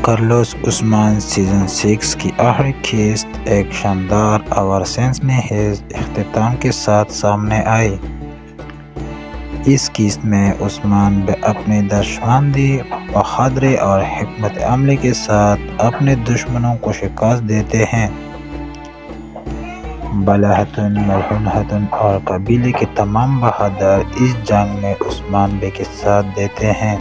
Carlos عثمان season 6 کی آخری قسط ایک شاندار اور سنسنی خیز اختتام کے ساتھ سامنے آئی۔ اس قسط میں عثمان بے اپنی دانشمندی، بہادری اور حکمت عملی کے ساتھ اپنے دشمنوں کو شکست دیتے ہیں۔ بلہتن، ملہونہتن اور قبیلے کے تمام بہادر اس جنگ میں عثمان بے کے ساتھ دیتے ہیں۔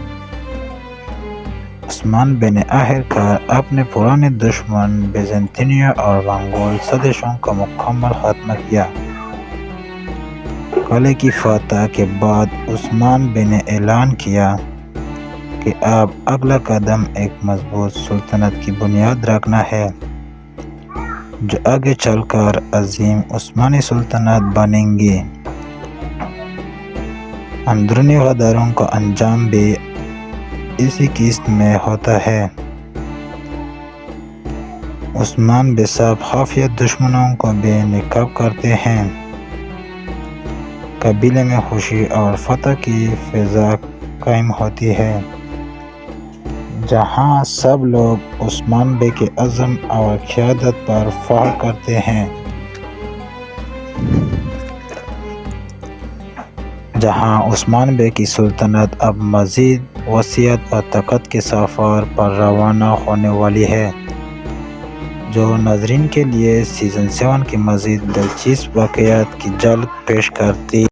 عثمان بے نے آخر کار اپنے پرانے دشمن بیزنطینیوں اور منگول سازشوں کا مکمل خاتمہ کیا۔ قلعے کی فتح کے بعد عثمان بے نے اعلان کیا کہ اب اگلا قدم ایک مضبوط سلطنت کی بنیاد رکھنا ہے، جو آگے چل کر عظیم عثمانی سلطنت بنے گی۔ اندرونی غداروں کا انجام بھی اسی قسط میں ہوتا ہے۔ عثمان بے سب خفیہ دشمنوں کو بے نقاب کرتے ہیں۔ قبیلے میں خوشی اور فتح کی فضا قائم ہوتی ہے، جہاں سب لوگ عثمان بے کے عزم اور قیادت پر فخر کرتے ہیں۔ جہاں عثمان بے کی سلطنت اب مزید وسعت اور طاقت کے سفر پر روانہ ہونے والی ہے، جو ناظرین کے لیے سیزن 7 کی مزید دلچسپ واقعات کی جھلک پیش کرتی